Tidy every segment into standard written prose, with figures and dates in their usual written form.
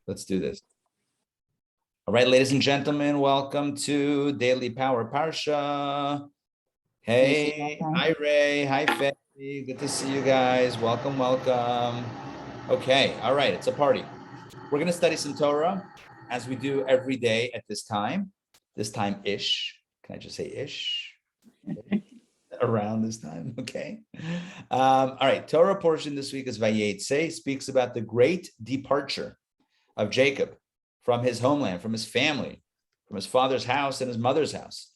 Let's do this. All right, ladies and gentlemen, welcome to Daily Power Parsha. Hey, hi Ray, hi Faye. Good to see you guys. Welcome. Okay, all right, it's a party. We're going to study some Torah as we do every day at this time-ish. Can I just say ish? Around this time, okay. All right, Torah portion this week is Vayeitzei, speaks about the great departure of Jacob from his homeland, from his family, from his father's house and his mother's house.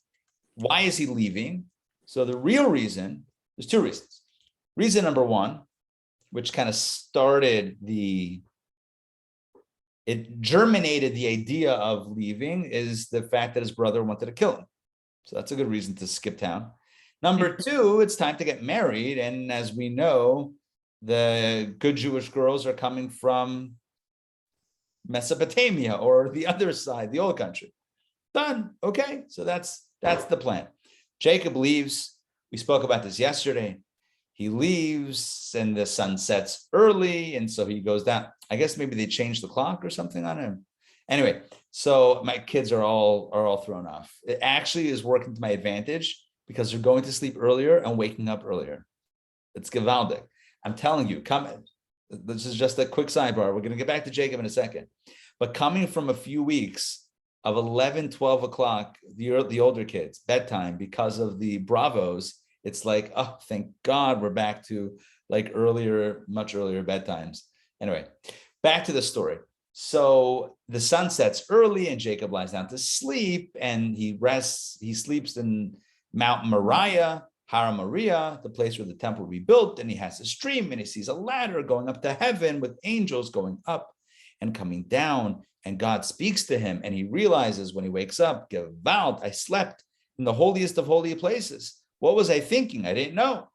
Why is he leaving? So the real reason, there's two reasons. Reason number one, which kind of it germinated the idea of leaving, is the fact that his brother wanted to kill him. So that's a good reason to skip town. Number two, it's time to get married. And as we know, the good Jewish girls are coming from Mesopotamia or the other side, the old country. Done. Okay. So that's the plan. Jacob leaves. We spoke about this yesterday. He leaves and the sun sets early. And so he goes down. I guess maybe they changed the clock or something on him. Anyway, so my kids are all thrown off. It actually is working to my advantage because they're going to sleep earlier and waking up earlier. It's gewaldig. I'm telling you, this is just a quick sidebar. We're going to get back to Jacob in a second. But coming from a few weeks of 11, 12 o'clock, the older kids, bedtime, because of the Bravos, it's like, oh, thank God we're back to like much earlier bedtimes. Anyway, back to the story. So the sun sets early and Jacob lies down to sleep and he rests. He sleeps in Mount Moriah, Har Moriah, the place where the temple will be built, and he has this dream and he sees a ladder going up to heaven with angels going up and coming down, and God speaks to him and he realizes when he wakes up, Gewalt, I slept in the holiest of holy places. What was I thinking? I didn't know.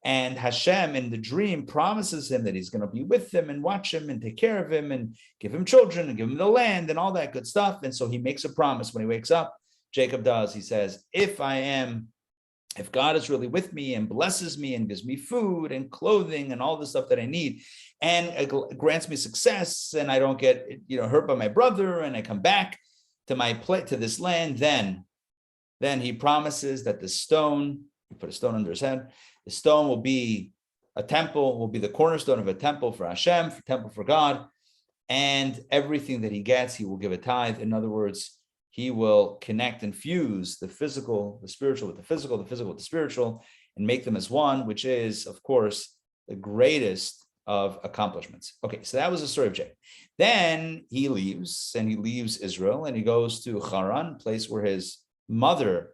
And Hashem in the dream promises him that he's going to be with him and watch him and take care of him and give him children and give him the land and all that good stuff. And so he makes a promise when he wakes up. Jacob does. He says, if God is really with me and blesses me and gives me food and clothing and all the stuff that I need and grants me success and I don't get hurt by my brother and I come back to this land, then he promises that the stone, he put a stone under his head, the stone will be a temple, will be the cornerstone of a temple for Hashem, temple for God, and everything that he gets, he will give a tithe. In other words, he will connect and fuse the physical, the spiritual with the physical with the spiritual, and make them as one, which is, of course, the greatest of accomplishments. Okay, so that was the story of Jacob. Then he leaves Israel, and he goes to Haran, place where his mother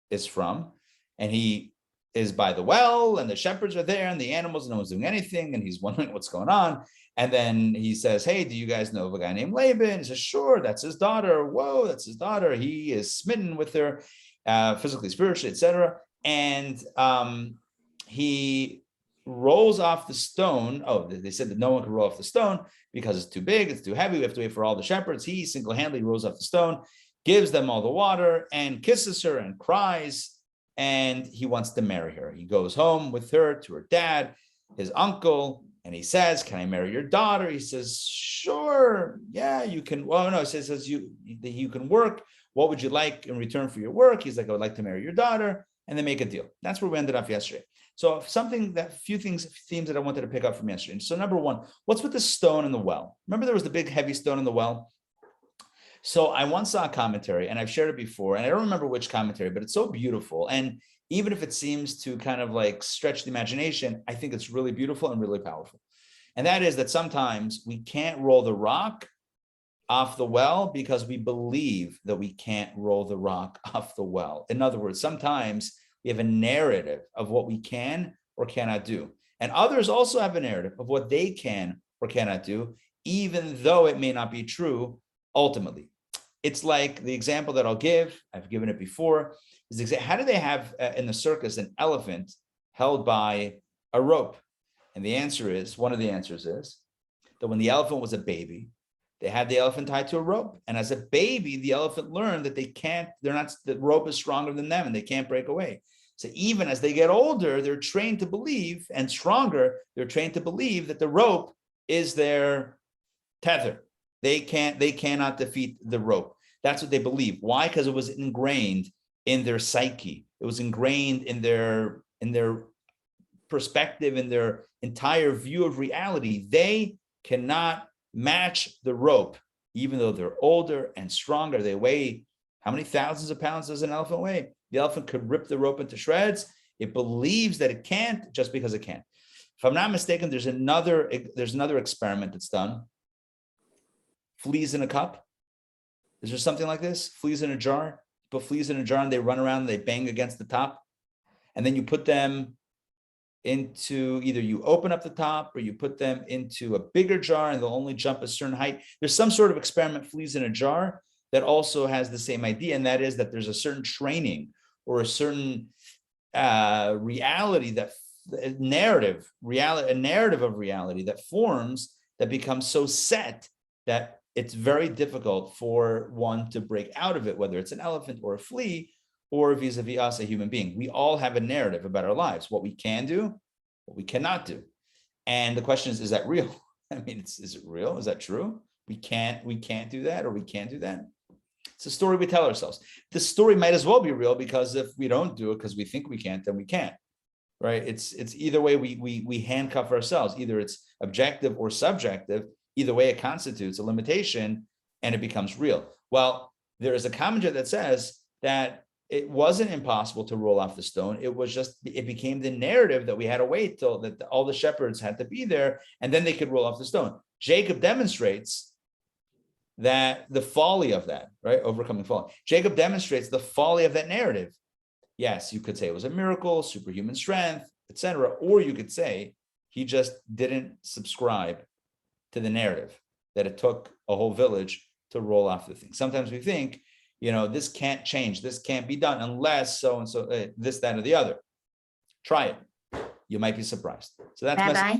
is from, and he is by the well, and the shepherds are there, and the animals, no one's doing anything, and he's wondering what's going on. And then he says, hey, do you guys know of a guy named Laban? He says, sure, that's his daughter. Whoa, that's his daughter. He is smitten with her physically, spiritually, etc. And he rolls off the stone. Oh, they said that no one could roll off the stone because it's too big, it's too heavy. We have to wait for all the shepherds. He single-handedly rolls off the stone, gives them all the water, and kisses her and cries. And he wants to marry her. He goes home with her to her dad, his uncle, and he says, can I marry your daughter? He says, sure. Yeah, you can. Well, no, he says you can work. What would you like in return for your work? He's like, I would like to marry your daughter. And they make a deal. That's where we ended up yesterday. So themes that I wanted to pick up from yesterday. So number one, what's with the stone in the well? Remember there was the big heavy stone in the well? So I once saw a commentary, and I've shared it before, and I don't remember which commentary, but it's so beautiful. And even if it seems to kind of like stretch the imagination, I think it's really beautiful and really powerful. And that is that sometimes we can't roll the rock off the well because we believe that we can't roll the rock off the well. In other words, sometimes we have a narrative of what we can or cannot do. And others also have a narrative of what they can or cannot do, even though it may not be true ultimately. It's like the example that I'll give, I've given it before, is how do they have in the circus an elephant held by a rope? And one of the answers is that when the elephant was a baby, they had the elephant tied to a rope. And as a baby, the elephant learned that the rope is stronger than them and they can't break away. So even as they get older, they're trained to believe, and stronger, they're trained to believe that the rope is their tether. They cannot defeat the rope. That's what they believe. Why? Because it was ingrained in their psyche. It was ingrained in their perspective, in their entire view of reality. They cannot match the rope, even though they're older and stronger. They weigh, how many thousands of pounds does an elephant weigh? The elephant could rip the rope into shreds. It believes that it can't just because it can't. If I'm not mistaken, there's another experiment that's done. Fleas in a cup. Is there something like this? Fleas in a jar. Put fleas in a jar and they run around and they bang against the top. And then you put them into, either you open up the top or you put them into a bigger jar and they'll only jump a certain height. There's some sort of experiment, fleas in a jar, that also has the same idea. And that is that there's a certain training or a certain reality, that a narrative of reality that forms, that becomes so set that it's very difficult for one to break out of it, whether it's an elephant or a flea or vis-a-vis us, a human being. We all have a narrative about our lives, what we can do, what we cannot do. And the question is that real? I mean, is it real? Is that true? We can't do that, or we can't do that. It's a story we tell ourselves. The story might as well be real, because if we don't do it because we think we can't, then we can't, right? It's either way we handcuff ourselves. Either it's objective or subjective. Either way, it constitutes a limitation and it becomes real. Well, there is a commentary that says that it wasn't impossible to roll off the stone. It became the narrative that we had to wait till that all the shepherds had to be there, and then they could roll off the stone. Jacob demonstrates that the folly of that, right? Overcoming folly. Jacob demonstrates the folly of that narrative. Yes, you could say it was a miracle, superhuman strength, etc. Or you could say he just didn't subscribe to the narrative that it took a whole village to roll off the thing. Sometimes we think, this can't change. This can't be done unless so-and-so, this, that, or the other. Try it. You might be surprised. So that's Rabbi?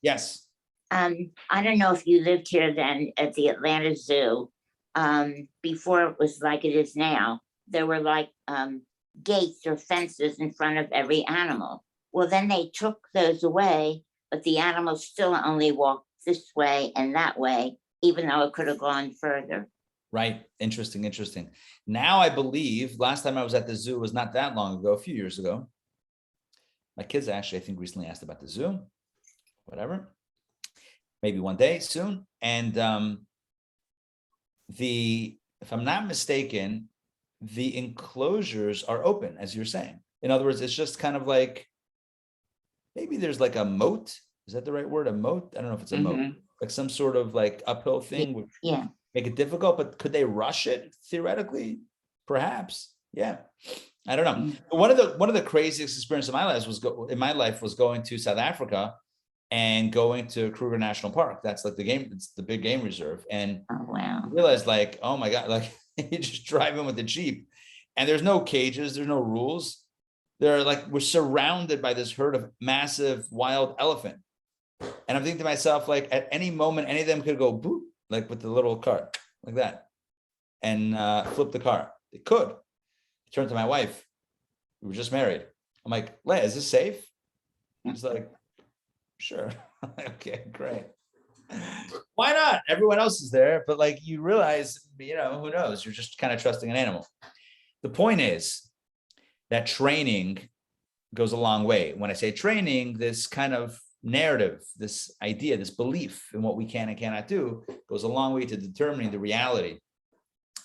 Yes. I don't know if you lived here then at the Atlanta Zoo. Before it was like it is now, there were like gates or fences in front of every animal. Well, then they took those away, but the animals still only walked this way and that way, even though it could have gone further. Right. Interesting. Now I believe, last time I was at the zoo was not that long ago, a few years ago. My kids actually, I think, recently asked about the zoo. Whatever. Maybe one day soon. And if I'm not mistaken, the enclosures are open, as you're saying. In other words, it's just kind of like, maybe there's like a moat. Is that the right word? A moat? I don't know if it's a moat. Like some sort of like uphill thing. Which make it difficult, but could they rush it theoretically? Perhaps. Yeah. I don't know. One of the craziest experiences of my life was going to South Africa and going to Kruger National Park. That's like it's the big game reserve. And I realized, like, oh my God, like you just drive in with the Jeep and there's no cages, there's no rules. We're surrounded by this herd of massive wild elephant. And I'm thinking to myself, like, at any moment, any of them could go boop, like with the little car, like that, and flip the car. They could. I turned to my wife. We were just married. I'm like, Leah, is this safe? She's like, sure. Okay, great. Why not? Everyone else is there, but like you realize, who knows? You're just kind of trusting an animal. The point is that training goes a long way. When I say training, this kind of narrative, this idea, this belief in what we can and cannot do goes a long way to determining the reality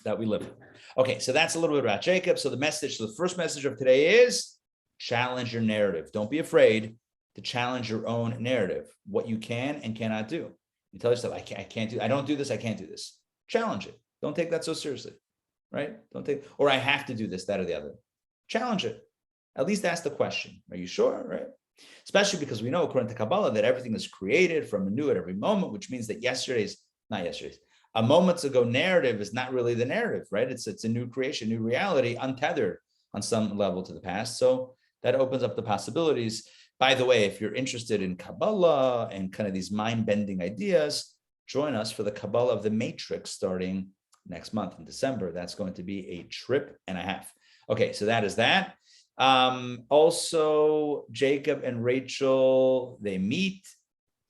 that we live in. Okay, so that's a little bit about Jacob. So the first message of today is challenge your narrative. Don't be afraid to challenge your own narrative, what you can and cannot do. You tell yourself, I don't do this, I can't do this. Challenge it. Don't take that so seriously, right? Or I have to do this, that, or the other. Challenge it. At least ask the question. Are you sure, right? Especially because we know, according to Kabbalah, that everything is created from anew at every moment, which means that a moments ago narrative is not really the narrative, right? It's a new creation, new reality, untethered on some level to the past. So that opens up the possibilities. By the way, if you're interested in Kabbalah and kind of these mind-bending ideas, join us for the Kabbalah of the Matrix starting next month in December. That's going to be a trip and a half. Okay, so that is that. Also, Jacob and Rachel, they meet.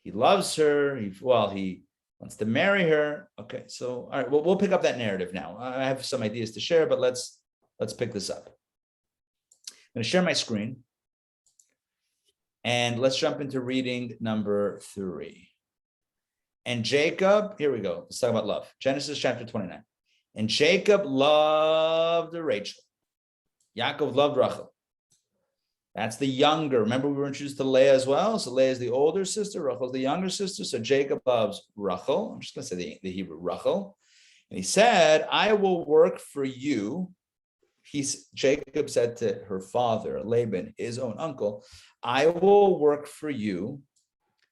He loves her. He wants to marry her. Okay, so all right, well, we'll pick up that narrative now. I have some ideas to share, but let's pick this up. I'm going to share my screen, and let's jump into reading number 3. And Jacob, here we go. Let's talk about love. Genesis chapter 29. And Jacob loved Rachel. Yaakov loved Rachel. That's the younger. Remember, we were introduced to Leah as well. So Leah is the older sister. Rachel is the younger sister. So Jacob loves Rachel. I'm just going to say the Hebrew Rachel. And he said, I will work for you. Jacob said to her father, Laban, his own uncle, I will work for you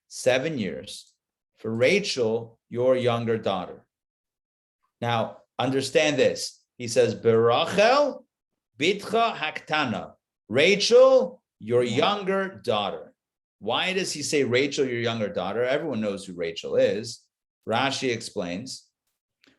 7 years for Rachel, your younger daughter. Now, understand this. He says, Berachel bitcha haktana. Rachel, your younger daughter. Why does he say Rachel, your younger daughter? Everyone knows who Rachel is. Rashi explains.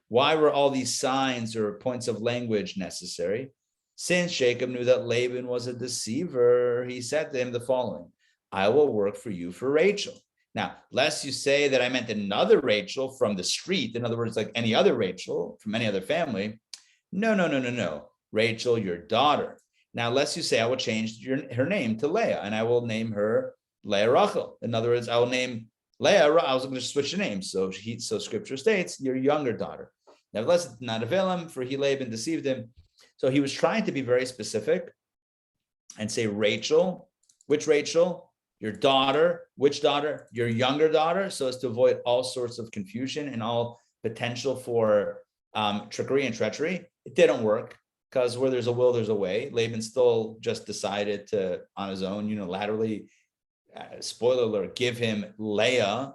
Why were all these signs or points of language necessary? Since Jacob knew that Laban was a deceiver, he said to him the following, I will work for you for Rachel. Now, lest you say that I meant another Rachel from the street, in other words, like any other Rachel from any other family. No. Rachel, your daughter. Now, lest you say I will change her name to Leah, and I will name her Leah Rachel. In other words, I will name Leah. I was going to switch the name. So Scripture states your younger daughter. Nevertheless, it's not avail for Laban deceived him. So he was trying to be very specific and say Rachel. Which Rachel? Your daughter. Which daughter? Your younger daughter, so as to avoid all sorts of confusion and all potential for trickery and treachery. It didn't work because where there's a will, there's a way. Laban still just decided to, on his own, unilaterally, spoiler alert, give him Leah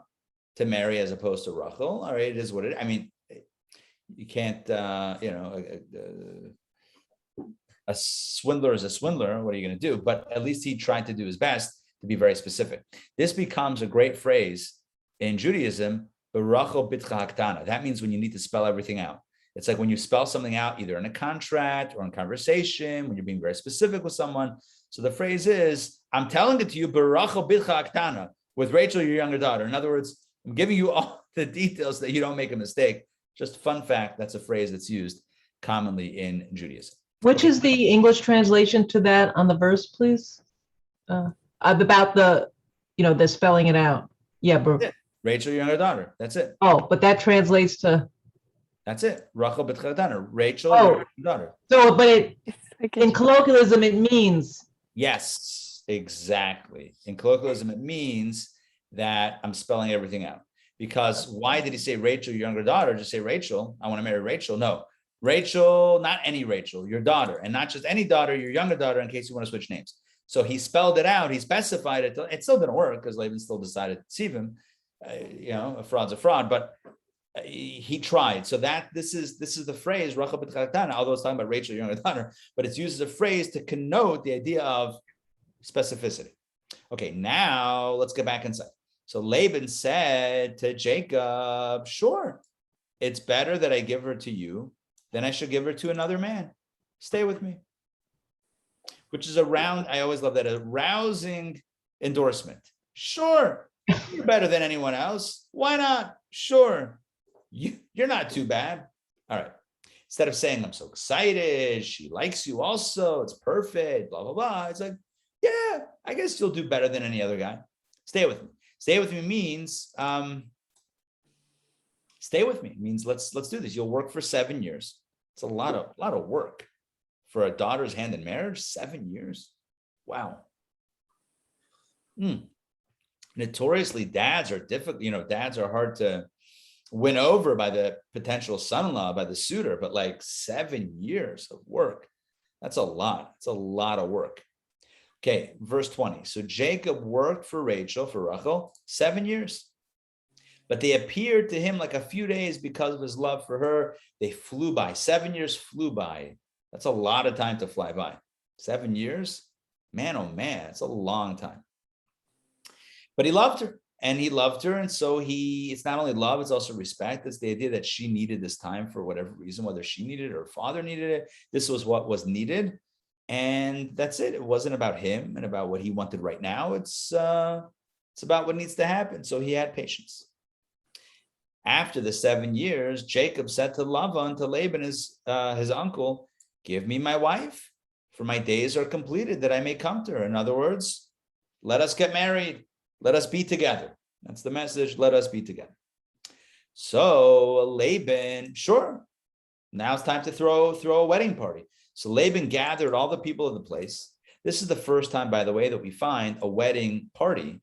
to marry as opposed to Rachel. All right, it is what it is. I mean, you can't, a swindler is a swindler. What are you going to do? But at least he tried to do his best to be very specific. This becomes a great phrase in Judaism, Berachel bitcha haktana. That means when you need to spell everything out. It's like when you spell something out, either in a contract or in conversation, when you're being very specific with someone. So the phrase is, I'm telling it to you, Berachel bitcha haktana, with Rachel, your younger daughter. In other words, I'm giving you all the details that you don't make a mistake. Just fun fact, that's a phrase that's used commonly in Judaism. Which is the English translation to that on the verse, please? About the spelling it out. Yeah, bro. Rachel, your younger daughter. That's it. Oh, but that translates to. That's it. Rachel bitcha haktana. Rachel, your younger daughter. So, but in colloquialism, it means. Yes, exactly. In colloquialism, it means that I'm spelling everything out. Because why did he say Rachel, your younger daughter? Just say Rachel. I want to marry Rachel. No. Rachel, not any Rachel, your daughter, and not just any daughter, your younger daughter, in case you want to switch names. So he spelled it out. He specified it. It still didn't work because Laban still decided to deceive him. A fraud's a fraud, but he tried. So this is the phrase Rachel bitcha haktana, although it's talking about Rachel, your younger daughter, but it's used as a phrase to connote the idea of specificity. Okay, now let's get back inside. So Laban said to Jacob, "Sure, it's better that I give her to you than I should give her to another man. Stay with me." Which is I always love that, a rousing endorsement. Sure, you're better than anyone else. Why not? Sure, you're not too bad. All right. Instead of saying, I'm so excited, she likes you also, it's perfect, blah, blah, blah. It's like, yeah, I guess you'll do better than any other guy. Stay with me. Stay with me means, stay with me means let's do this. You'll work for 7 years. It's a lot of work for a daughter's hand in marriage. 7 years. Wow. Notoriously, dads are difficult. Dads are hard to win over by the potential son-in-law, by the suitor, but like 7 years of work. That's a lot. It's a lot of work. Okay, verse 20. So Jacob worked for Rachel 7 years. But they appeared to him like a few days because of his love for her. They flew by. 7 years flew by. That's a lot of time to fly by. 7 years? Man, oh man, it's a long time. But he loved her, and he loved her. And so it's not only love, it's also respect. It's the idea that she needed this time for whatever reason, whether she needed it or her father needed it. This was what was needed. And that's it. It wasn't about him and about what he wanted right now. It's about what needs to happen. So he had patience. After the 7 years, Jacob said to Laban, his uncle, give me my wife, for my days are completed that I may come to her. In other words, let us get married. Let us be together. That's the message. Let us be together. So Laban, sure. Now it's time to throw a wedding party. So Laban gathered all the people of the place. This is the first time, by the way, that we find a wedding party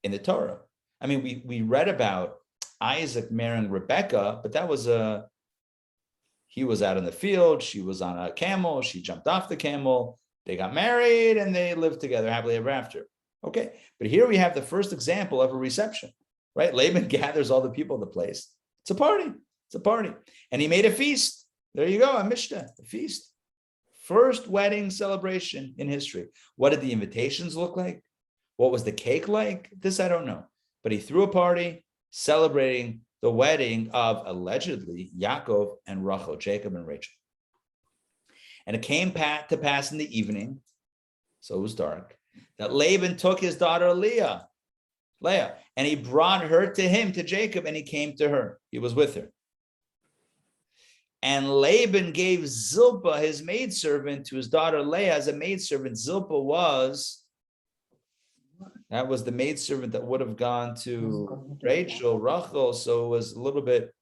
in the Torah. I mean, we read about Isaac marrying Rebecca, but that was he was out in the field, she was on a camel, she jumped off the camel, they got married, and they lived together happily ever after. Okay, but here we have the first example of a reception, right? Laban gathers all the people of the place. It's a party. It's a party. And he made a feast. There you go, a Mishnah, a feast. First wedding celebration in history. What did the invitations look like? What was the cake like? This I don't know. But he threw a party celebrating the wedding of, allegedly, Yaakov and Rachel, Jacob and Rachel. And it came to pass in the evening, so it was dark, that Laban took his daughter Leah, and he brought her to him, to Jacob, and he came to her. He was with her. And Laban gave Zilpah, his maidservant, to his daughter Leah as a maidservant. Zilpah was the maidservant that would have gone to Rachel, Rachel, so it was a little bit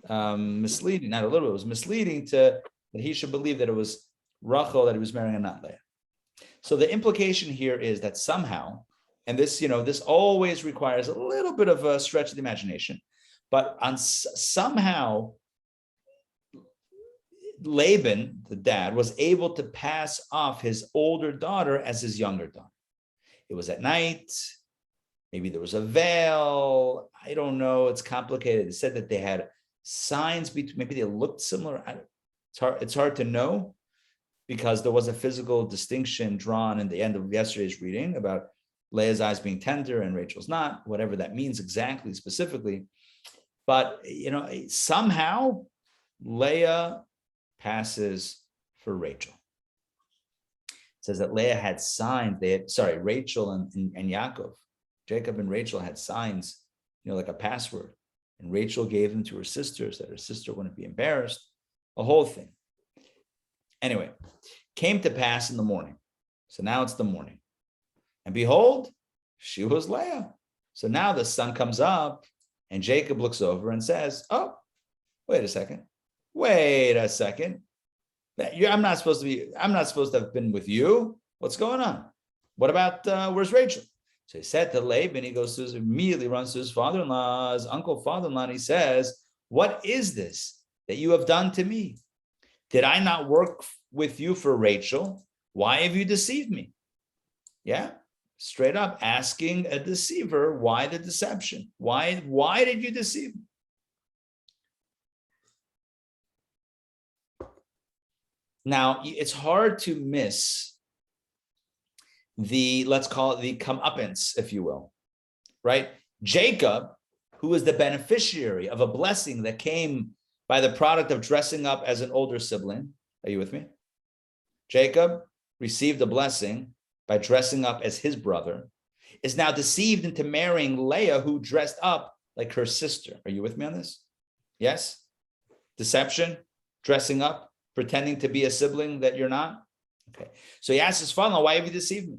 misleading, not a little bit, it was misleading that he should believe that it was Rachel that he was marrying and not Leah. So the implication here is that somehow, and this, this always requires a little bit of a stretch of the imagination, but somehow Laban, the dad, was able to pass off his older daughter as his younger daughter. It was at night. Maybe there was a veil. I don't know. It's complicated. It said that they had signs between, maybe they looked similar. It's hard to know because there was a physical distinction drawn in the end of yesterday's reading about Leah's eyes being tender and Rachel's not, whatever that means exactly, specifically. But, somehow Leah passes for Rachel. It says that Leah had signs. Rachel and Yaakov, Jacob and Rachel had signs, like a password. And Rachel gave them to her sister so that her sister wouldn't be embarrassed. A whole thing. Anyway, came to pass in the morning. So now it's the morning. And behold, she was Leah. So now the sun comes up and Jacob looks over and says, oh, wait a second. I'm not supposed to have been with you. What's going on? What about, where's Rachel? So he said to Laban, he immediately runs to his father-in-law, his uncle father-in-law, and he says, what is this that you have done to me? Did I not work with you for Rachel? Why have you deceived me? Yeah, straight up asking a deceiver, why the deception? Why did you deceive me? Now, it's hard to miss let's call it the comeuppance, if you will, right? Jacob, who is the beneficiary of a blessing that came by the product of dressing up as an older sibling. Are you with me? Jacob received a blessing by dressing up as his brother, is now deceived into marrying Leah, who dressed up like her sister. Are you with me on this? Yes? Deception, dressing up, pretending to be a sibling that you're not? Okay. So he asked his father, why have you deceived me?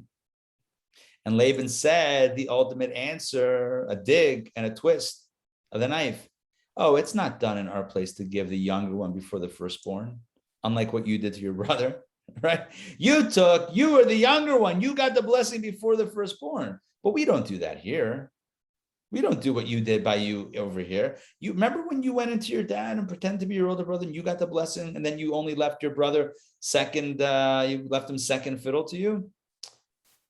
And Laban said the ultimate answer, a dig and a twist of the knife. Oh, it's not done in our place to give the younger one before the firstborn, unlike what you did to your brother, right? You were the younger one. You got the blessing before the firstborn. But we don't do that here. We don't do what you did by you over here. You remember when you went into your dad and pretended to be your older brother and you got the blessing and then you only left your brother second, you left him second fiddle to you?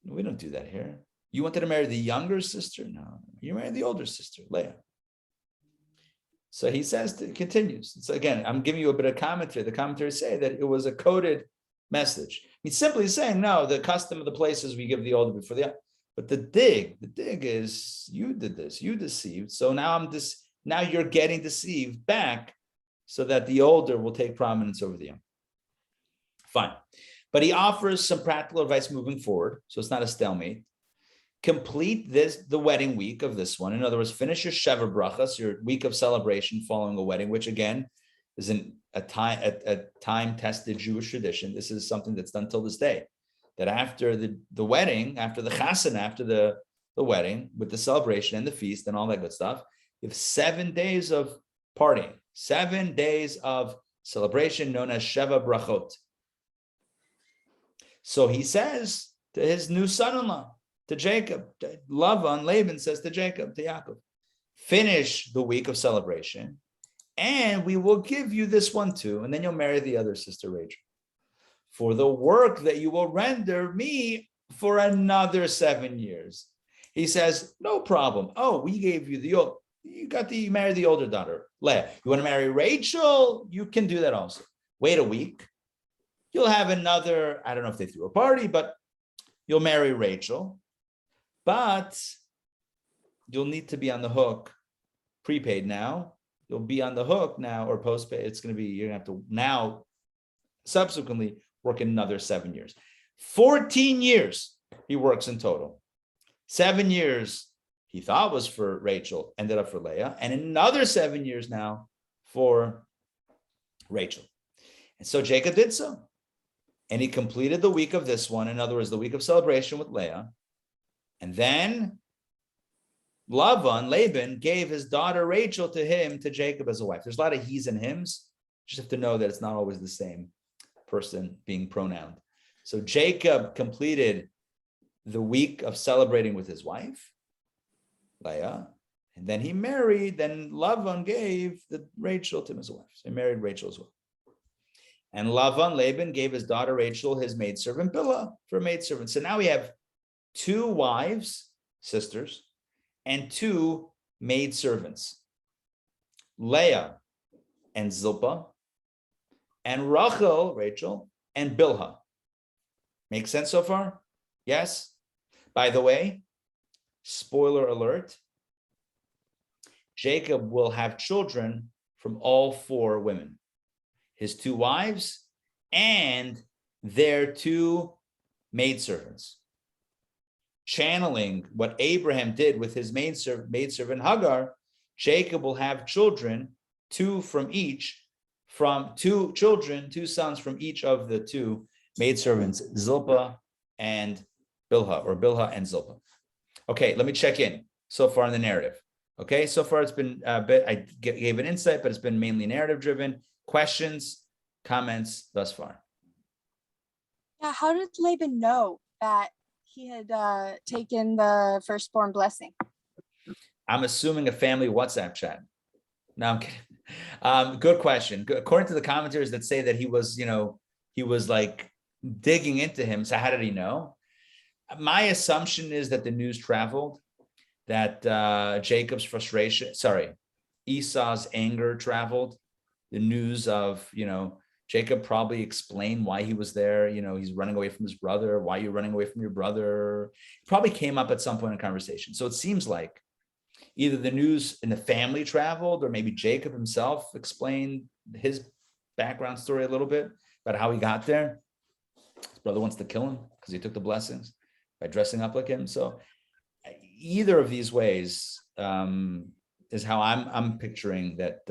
We don't do that here. You wanted to marry the younger sister? No, you married the older sister, Leah. So he continues. So again, I'm giving you a bit of commentary. The commentaries say that it was a coded message. He's simply saying, no, the custom of the place is we give the older before the younger. But the dig is, you did this, you deceived. So now now you're getting deceived back so that the older will take prominence over the young. Fine. But he offers some practical advice moving forward. So it's not a stalemate. complete the wedding week of this one. In other words, finish your Sheva Brachas, your week of celebration following a wedding, which again isn't a time-tested Jewish tradition. This is something that's done till this day. That after the wedding, after the chasana, after the wedding, with the celebration and the feast and all that good stuff, you have 7 days of partying, 7 days of celebration known as Sheva Brachot. So he says to his new son-in-law, to Jacob, Laban says to Jacob, to Yaakov, finish the week of celebration, and we will give you this one too, and then you'll marry the other sister, Rachel, for the work that you will render me for another 7 years. He says, no problem. Oh, we gave you you married the older daughter, Leah. You want to marry Rachel? You can do that also. Wait a week. You'll have another, I don't know if they threw a party, but you'll marry Rachel. But you'll need to be on the hook, prepaid now. You'll be on the hook now, or postpaid. It's going to be, you're going to have to now, subsequently, work another 7 years. 14 years he works in total. 7 years he thought was for Rachel, ended up for Leah, and another 7 years now for Rachel. And so Jacob did so. And he completed the week of this one, in other words, the week of celebration with Leah. And then Laban gave his daughter Rachel to him, to Jacob, as a wife. There's a lot of he's and hims. You just have to know that it's not always the same person being pronounced. So Jacob completed the week of celebrating with his wife, Leah, and then he married, then Laban gave Rachel to him as a wife. So he married Rachel as well. And Laban gave his daughter Rachel, his maidservant Bilhah, for a maidservant. So now we have 2 wives, sisters, and 2 maidservants, Leah and Zilpah, and Rachel, and Bilhah. Make sense so far? Yes? By the way, spoiler alert, Jacob will have children from all 4 women, his 2 wives and their 2 maidservants. Channeling what Abraham did with his maidservant Hagar, Jacob will have children, 2 from each, from 2 sons from each of the 2 maidservants, Zilpah and Bilhah, or Bilhah and Zilpah. Okay, let me check in so far in the narrative. Okay, so far it's been a bit, I gave an insight, but it's been mainly narrative driven. Questions, comments thus far? Yeah, how did Laban know that he had taken the firstborn blessing? I'm assuming a family WhatsApp chat. No, I'm kidding. Good question. According to the commentators that say that he was like digging into him. So how did he know? My assumption is that the news traveled, that Esau's anger traveled. The news of, Jacob probably explained why he was there. He's running away from his brother. Why are you running away from your brother? It probably came up at some point in conversation. So it seems like either the news in the family traveled, or maybe Jacob himself explained his background story a little bit about how he got there. His brother wants to kill him because he took the blessings by dressing up like him. So either of these ways is how I'm picturing that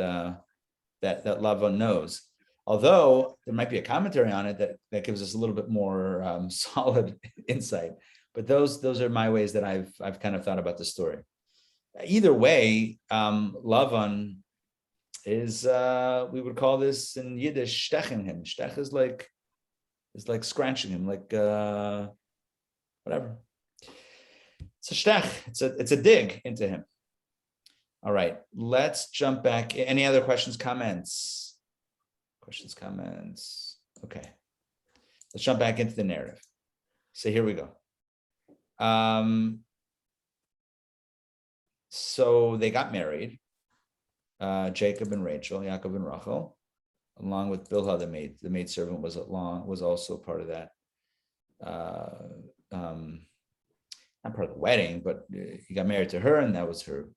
that Lavan knows. Although there might be a commentary on it that gives us a little bit more solid insight. But those are my ways that I've kind of thought about the story. Either way, Lavan is we would call this in Yiddish stechen him. Stech is like scratching him, like whatever. It's a stech. It's a dig into him. All right, let's jump back. Any other questions, comments? Questions, comments. Okay, let's jump back into the narrative. So here we go. So they got married, Jacob and Rachel, Yaakov and Rachel, along with Bilhah, the maidservant was also part of that. Not part of the wedding, but he got married to her, and that was her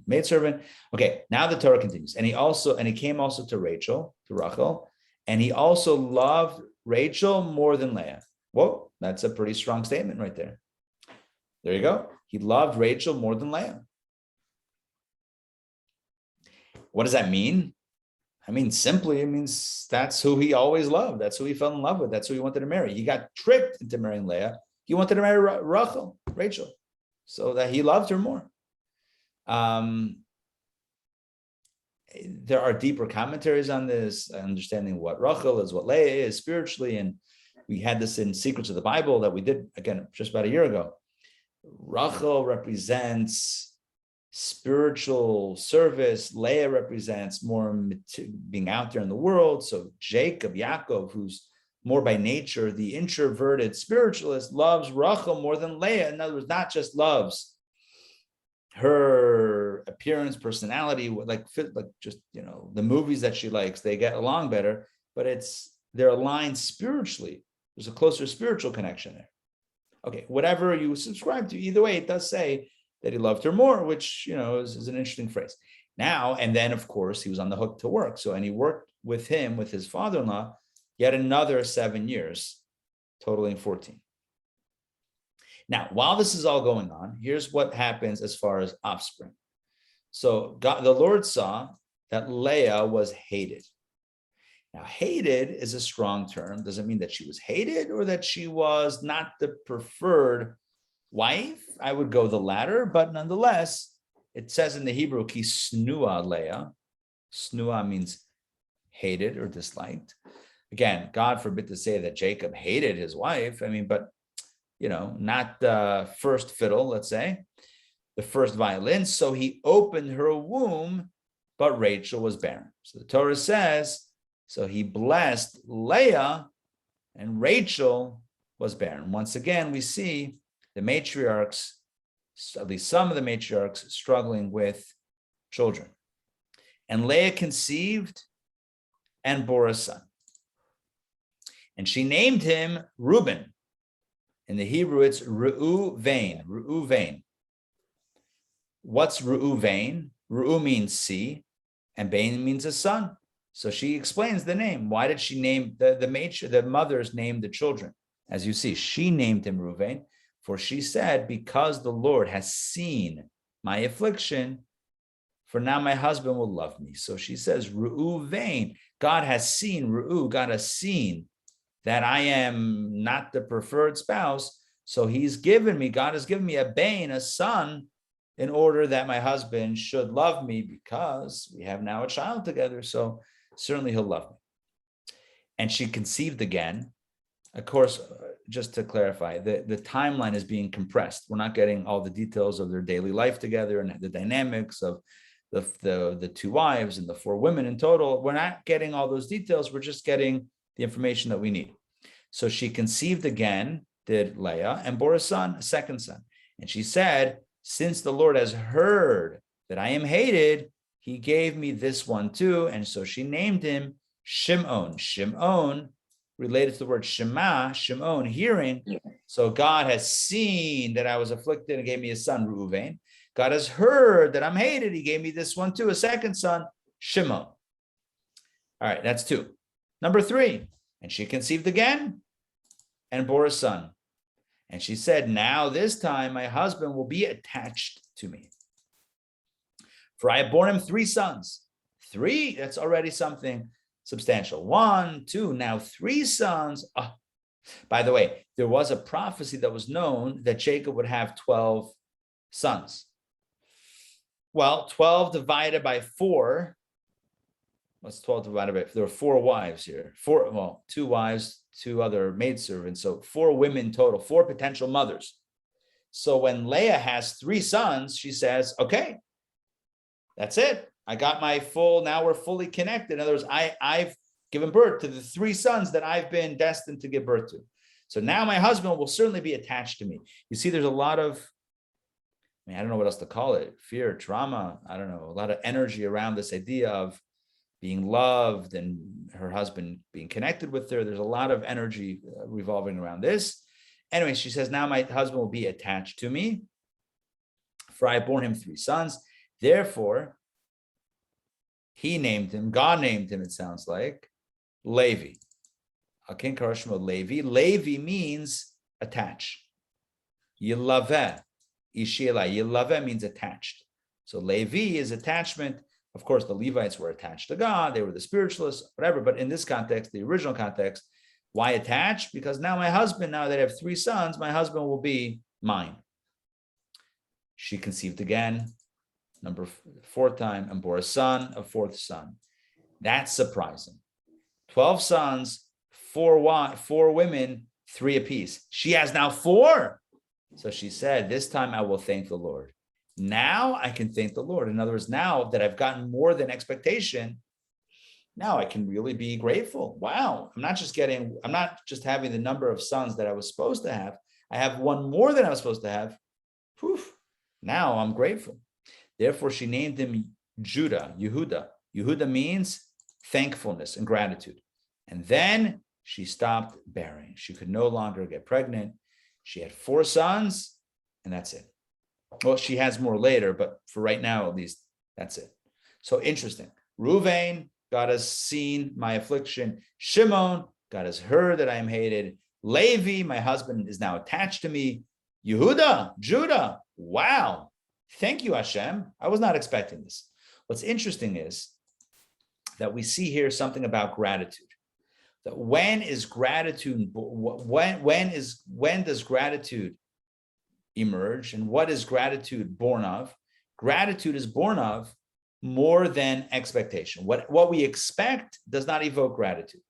maidservant. Okay, now the Torah continues, and he came also to Rachel, and he also loved Rachel more than Leah. Whoa, that's a pretty strong statement right there. There you go. He loved Rachel more than Leah. What does that mean? I mean, simply, it means that's who he always loved. That's who he fell in love with. That's who he wanted to marry. He got tricked into marrying Leah. He wanted to marry Rachel, so that he loved her more. There are deeper commentaries on this, understanding what Rachel is, what Leah is spiritually. And we had this in Secrets of the Bible that we did, again, just about a year ago. Rachel represents spiritual service. Leah represents more being out there in the world. So Yaakov, who's more by nature the introverted spiritualist, loves Rachel more than Leah. In other words, not just loves her appearance, personality, like just, the movies that she likes, they get along better, but they're aligned spiritually. There's a closer spiritual connection there. Okay, whatever you subscribe to, either way, it does say that he loved her more, which, is an interesting phrase. Now, and then, of course, he was on the hook to work. And he worked with his father-in-law, yet another 7 years, totaling 14. Now, while this is all going on, here's what happens as far as offspring. So the Lord saw that Leah was hated. Now, hated is a strong term. Doesn't mean that she was hated or that she was not the preferred wife. I would go the latter, but nonetheless, it says in the Hebrew, ki snua Leah. Snua means hated or disliked. Again, God forbid to say that Jacob hated his wife. I mean, but, not the first fiddle, let's say, the first violin. So he opened her womb, but Rachel was barren. So the Torah says, so he blessed Leah and Rachel was barren. Once again, we see the matriarchs, at least some of the matriarchs, struggling with children. And Leah conceived and bore a son. And she named him Reuben. In the Hebrew, it's Reuven. What's Reuven? Reu means sea, and Bain means a son. So she explains the name. Why did she name the mothers named the children? As you see, she named him Reuven, for she said, because the Lord has seen my affliction, for now my husband will love me. So she says, Reuven, God has seen that I am not the preferred spouse. So God has given me a Bain, a son, in order that my husband should love me, because we have now a child together. So certainly he'll love me. And she conceived again. Of course, just to clarify, the timeline is being compressed. We're not getting all the details of their daily life together and the dynamics of the two wives and the 4 women in total. We're not getting all those details. We're just getting the information that we need. So she conceived again, did Leah, and bore a second son. And she said, since the Lord has heard that I am hated, he gave me this one too. And so she named him Shimon. Shimon, related to the word Shema, Shimon, hearing. Yeah. So God has seen that I was afflicted and gave me a son, Reuven. God has heard that I'm hated. He gave me this one too, a second son, Shimon. All right, that's 2. Number 3, and she conceived again and bore a son. And she said, now this time my husband will be attached to me. For I have borne him 3 sons. 3, that's already something substantial. 1, 2, now 3 sons. Oh, by the way, there was a prophecy that was known that Jacob would have 12 sons. Well, 12 divided by 4. What's 12 divided by? There are 4 wives here. 2 wives, 2 other maidservants. So 4 women total, 4 potential mothers. So when Leah has 3 sons, she says, okay, that's it. I got my now we're fully connected. In other words, I've given birth to the 3 sons that I've been destined to give birth to. So now my husband will certainly be attached to me. You see, there's a lot of, I don't know what else to call it, fear, trauma, I don't know, a lot of energy around this idea of being loved and her husband being connected with her. There's a lot of energy revolving around this. Anyway, she says, now my husband will be attached to me, for I have borne him 3 sons. Therefore, God named him, it sounds like, Levi. Levi. Levi means attach. Yilaveh. Ishila, Yilave means attached. So Levi is attachment. Of course, the Levites were attached to God. They were the spiritualists, whatever. But in this context, the original context, why attached? Because now my husband, now that I have 3 sons, my husband will be mine. She conceived again, fourth time, and bore a son, a 4th son. That's surprising. 12 sons, 4 women, 3 apiece. She has now 4. So she said, this time I will thank the Lord. Now I can thank the Lord. In other words, now that I've gotten more than expectation, now I can really be grateful. Wow, I'm not just having the number of sons that I was supposed to have. I have 1 more than I was supposed to have. Poof, now I'm grateful. Therefore, she named him Judah, Yehuda. Yehuda means thankfulness and gratitude. And then she stopped bearing. She could no longer get pregnant. She had 4 sons, and that's it. Well, she has more later, but for right now, at least, that's it. So interesting. Reuven, God has seen my affliction. Shimon, God has heard that I am hated. Levi, my husband, is now attached to me. Yehuda, Judah, wow. Thank you, Hashem. I was not expecting this. What's interesting is that we see here something about gratitude. That when does gratitude emerge, and what is gratitude born of? Gratitude is born of more than expectation. What we expect does not evoke gratitude.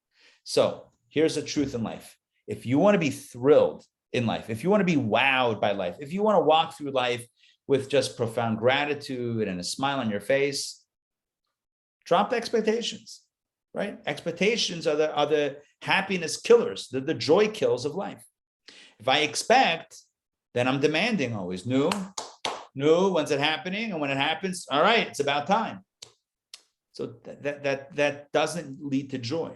So here's a truth in life. If you want to be thrilled in life, if you want to be wowed by life, if you want to walk through life with just profound gratitude and a smile on your face, drop the expectations, right? Expectations are the happiness killers, the joy kills of life. If I expect, then I'm demanding always new, when's it happening? And when it happens, all right, it's about time. So that doesn't lead to joy.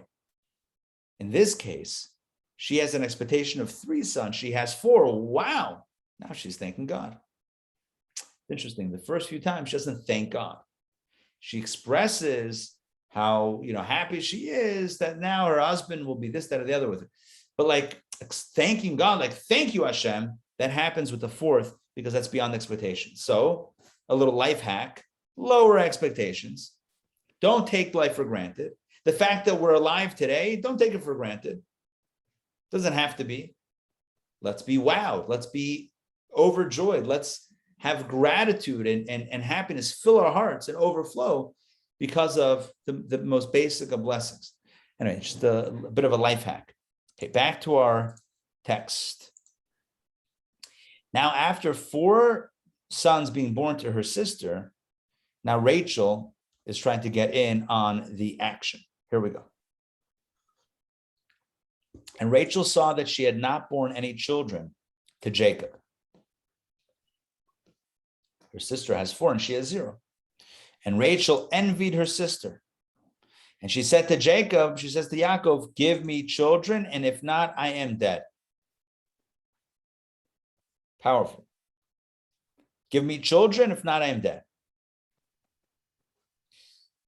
In this case, she has an expectation of 3 sons. She has 4. Wow. Now she's thanking God. Interesting. The first few times she doesn't thank God. She expresses how happy she is that now her husband will be this, that, or the other with her. But like thanking God, like thank you, Hashem, that happens with the 4th because that's beyond expectation. So a little life hack, lower expectations. Don't take life for granted. The fact that we're alive today, don't take it for granted. Doesn't have to be. Let's be wowed. Let's be overjoyed. Let's have gratitude and happiness fill our hearts and overflow because of the most basic of blessings. Anyway, just a bit of a life hack. Okay, back to our text. Now, after 4 sons being born to her sister, now Rachel is trying to get in on the action. Here we go. And Rachel saw that she had not borne any children to Jacob. Her sister has 4 and she has 0. And Rachel envied her sister. And she said to Jacob, she says to Yaakov, give me children, and if not, I am dead. Powerful. Give me children, if not, I am dead.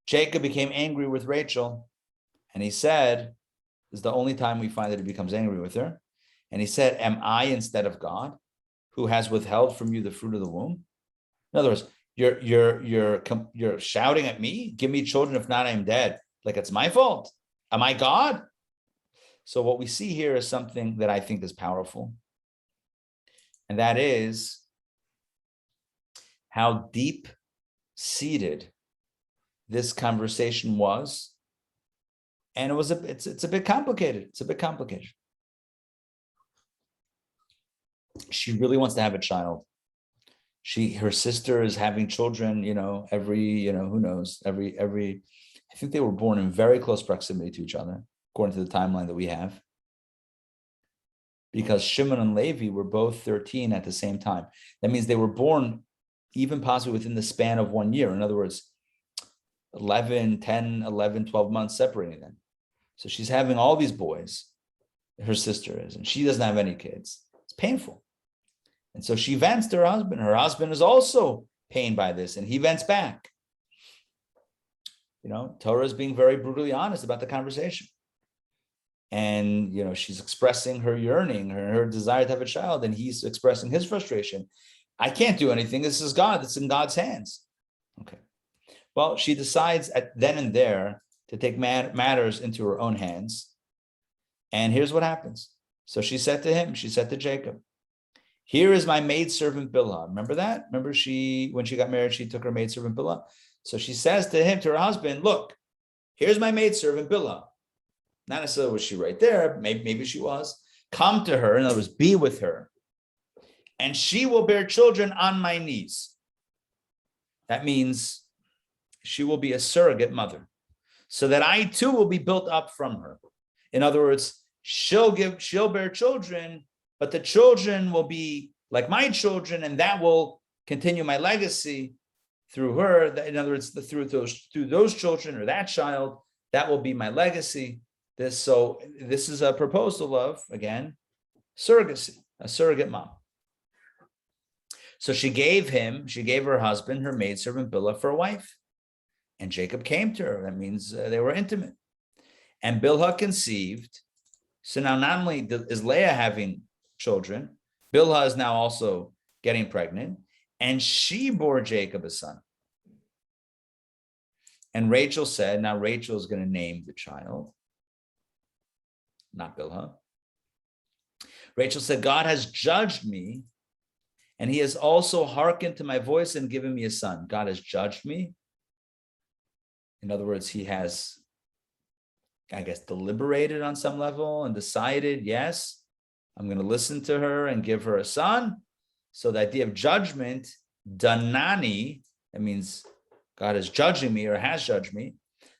Jacob became angry with Rachel, and he said, this is the only time we find that he becomes angry with her. And he said, am I instead of God, who has withheld from you the fruit of the womb? In other words, you're shouting at me, give me children, if not, I am dead. Like it's my fault. Am I God? So what we see here is something that I think is powerful. And that is how deep-seated this conversation was. And it's a bit complicated. It's a bit complicated. She really wants to have a child. Her sister is having children, every, who knows, every, I think they were born in very close proximity to each other, according to the timeline that we have. Because Shimon and Levi were both 13 at the same time. That means they were born even possibly within the span of 1 year. In other words, 11, 10, 11, 12 months separating them. So she's having all these boys, her sister is, and she doesn't have any kids. It's painful. And so she vents to her husband. Her husband is also pained by this, and he vents back. Torah is being very brutally honest about the conversation. And, she's expressing her yearning, her desire to have a child, and he's expressing his frustration. I can't do anything. This is God. It's in God's hands. Okay. Well, she decides then and there to take matters into her own hands. And here's what happens. So she said to Jacob, here is my maidservant Bilhah. Remember that? Remember when she got married, she took her maidservant Bilhah. So she says to her husband, look, here's my maidservant Bilhah. Not necessarily was she right there. Maybe she was. Come to her, in other words, be with her. And she will bear children on my knees. That means she will be a surrogate mother, so that I too will be built up from her. In other words, she'll bear children, but the children will be like my children, and that will continue my legacy through her. In other words, through those children or that child, that will be my legacy. This is a proposal of, again, surrogacy, a surrogate mom. So she gave her husband, her maidservant Bilhah, for a wife. And Jacob came to her. That means they were intimate. And Bilhah conceived. So now not only is Leah having children, Bilhah is now also getting pregnant. And she bore Jacob a son. And Rachel said, now Rachel is going to name the child, not Bilhah. Rachel said, God has judged me, and he has also hearkened to my voice and given me a son. God has judged me. In other words, he has, I guess, deliberated on some level and decided, yes, I'm going to listen to her and give her a son. So the idea of judgment, danani, that means God is judging me or has judged me.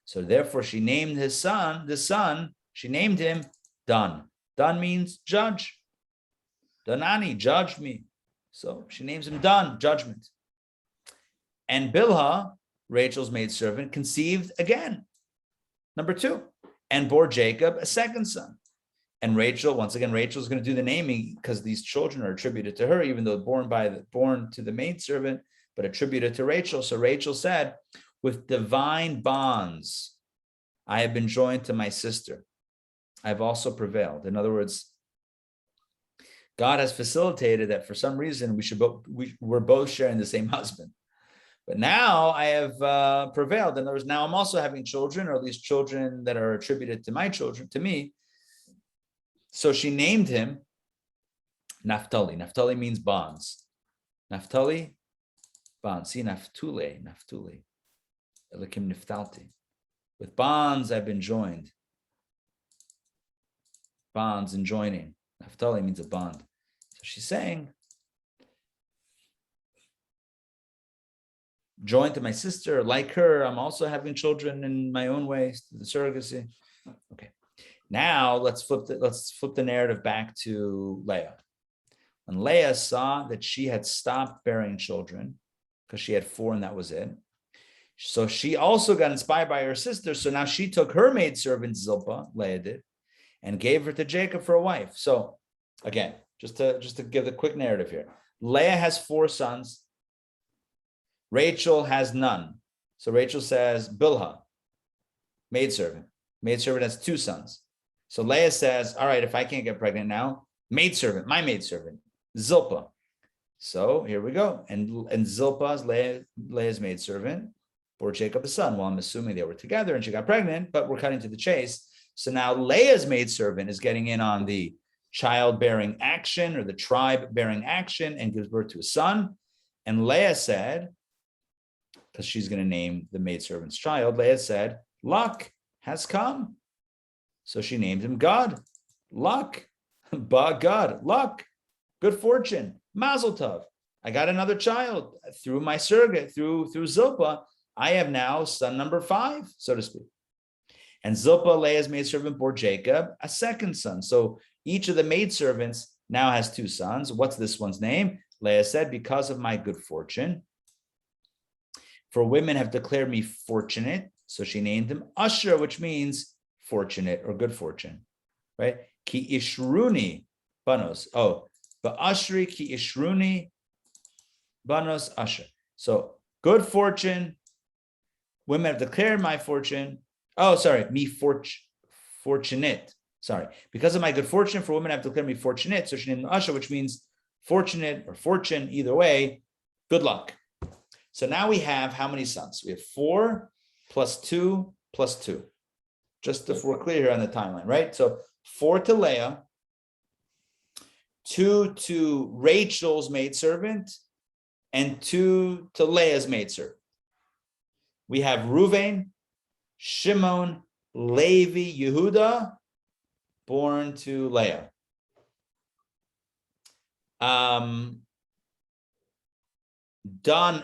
So therefore she named the son, she named him Dan. Dan means judge. Danani, judge me. So she names him Dan, judgment. And Bilhah, Rachel's maidservant, conceived again, number 2, and bore Jacob a second son. And Rachel, once again, Rachel's going to do the naming because these children are attributed to her, even though born to the maidservant, but attributed to Rachel. So Rachel said, with divine bonds, I have been joined to my sister. I have also prevailed. In other words, God has facilitated that for some reason we're both sharing the same husband. But now I have prevailed. In other words, now I'm also having children, or at least children that are attributed to my children, to me. So she named him Naphtali. Naphtali means bonds. Naphtali, bonds. See, Naphtule. Elikim Niftalti. With bonds I've been joined. Bonds and joining. Naphtali means a bond. So she's saying, joined to my sister, like her, I'm also having children in my own way, the surrogacy. Okay. Now let's flip the narrative back to Leah. When Leah saw that she had stopped bearing children, because she had 4 and that was it. So she also got inspired by her sister. So now she took her maidservant Zilpah, Leah did, and gave her to Jacob for a wife. So again, just to give the quick narrative here. Leah has 4 sons. Rachel has none. So Rachel says, Bilhah, maidservant. Maidservant has 2 sons. So Leah says, all right, if I can't get pregnant now, maidservant, my maidservant, Zilpah. So here we go. And Zilpah's Leah's maidservant bore Jacob a son. Well, I'm assuming they were together and she got pregnant, but we're cutting to the chase. So now Leah's maidservant is getting in on the childbearing action or the tribe-bearing action and gives birth to a son. And Leah said, because she's going to name the maidservant's child, Leah said, luck has come. So she named him God. Luck. God. Luck. Good fortune. Mazel tov. I got another child through my surrogate, through Zilpah. I have now son number 5, so to speak. And Zilpah, Leah's maidservant, bore Jacob a second son. So each of the maidservants now has 2 sons. What's this one's name? Leah said, because of my good fortune. For women have declared me fortunate. So she named him Asher, which means fortunate or good fortune, right? Ki ishruni banos. Oh, but Ashri ki ishruni banos Asher. So good fortune. Women have declared my fortune. Oh, sorry, me fortunate. Sorry, because of my good fortune, for women have declared me fortunate. So she named him Asher, which means fortunate or fortune, either way, good luck. So now we have how many sons? We have 4 plus 2 plus 2. Just if we're clear here on the timeline, right? So 4 to Leah, 2 to Rachel's maidservant, and 2 to Leah's maidservant. We have Reuven, Shimon, Levi, Yehuda, born to Leah. Dan,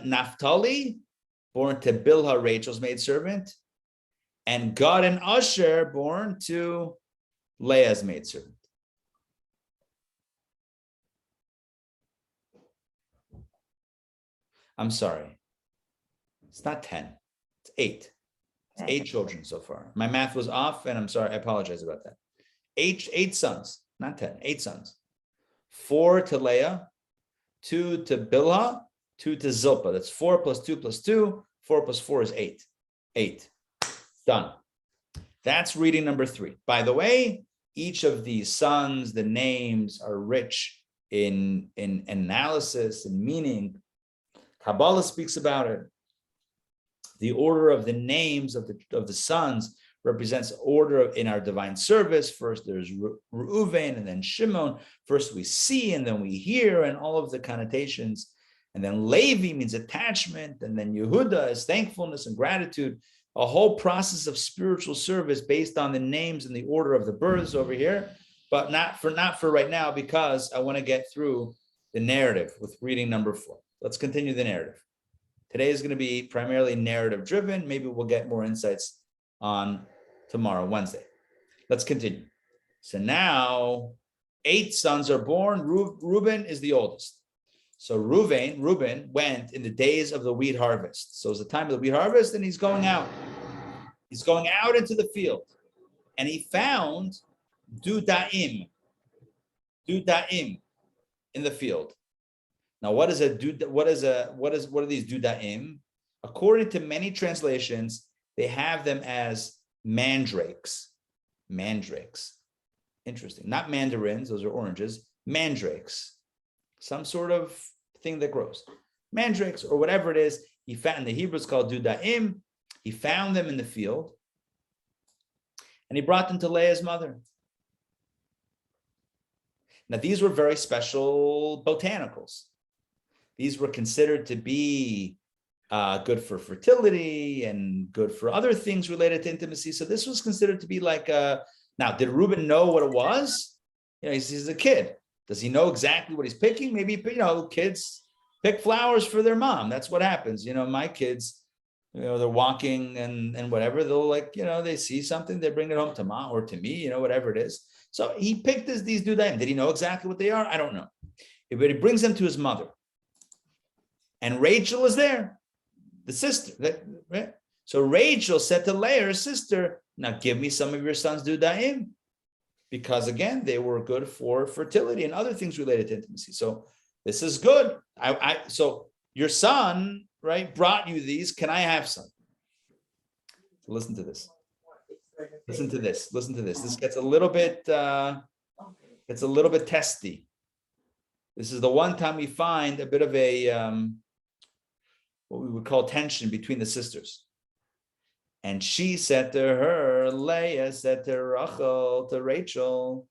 Naphtali, born to Bilhah, Rachel's maidservant, and Gad and Asher, born to Leah's maidservant. I'm sorry. It's not 10. It's 8. It's 8 children so far. My math was off, and I'm sorry. I apologize about that. 8 sons, not 10. 8 sons. 4 to Leah, 2 to Bilhah, 2 to Zilpah. That's 4 plus 2 plus 2. 4 plus 4 is 8. 8. Done. That's reading number 3. By the way, each of these sons, the names are rich in analysis and meaning. Kabbalah speaks about it. The order of the names of the sons represents order in our divine service. First, there's Reuven, and then Shimon. First, we see, and then we hear, and all of the connotations. And then Levi means attachment, and then Yehuda is thankfulness and gratitude. A whole process of spiritual service based on the names and the order of the births over here, but not for right now, because I want to get through the narrative with reading number 4. Let's continue the narrative. Today is going to be primarily narrative driven. Maybe we'll get more insights on tomorrow, Wednesday. Let's continue. So now 8 sons are born. Reuben is the oldest. So Reuben went in the days of the wheat harvest. So it's the time of the wheat harvest, and he's going out. He's going out into the field, and he found dudaim in the field. Now, what are these dudaim? According to many translations, they have them as mandrakes. Mandrakes. Interesting. Not mandarins, those are oranges. Mandrakes. Some sort of thing that grows. Mandrakes, or whatever it is, he found, in the Hebrew it's called dudaim. He found them in the field, and he brought them to Leah's mother. Now, these were very special botanicals. These were considered to be good for fertility and good for other things related to intimacy. So this was considered to be like now, did Reuben know what it was? He's a kid. Does he know exactly what he's picking? Maybe, kids pick flowers for their mom. That's what happens. My kids, they're walking and whatever, they'll they see something, they bring it home to mom or to me, whatever it is. So he picked these dudaim. Did he know exactly what they are? I don't know. But he brings them to his mother. And Rachel is there, the sister. Right? So Rachel said to Leah, her sister, now give me some of your sons' dudaim. Because again, they were good for fertility and other things related to intimacy. So this is good. So your son, right, brought you these. Can I have some? So listen to this. Listen to this. Listen to this. This gets a little bit testy. This is the one time we find a bit of a what we would call tension between the sisters. And she said to her, Leah said to Rachel, to Rachel,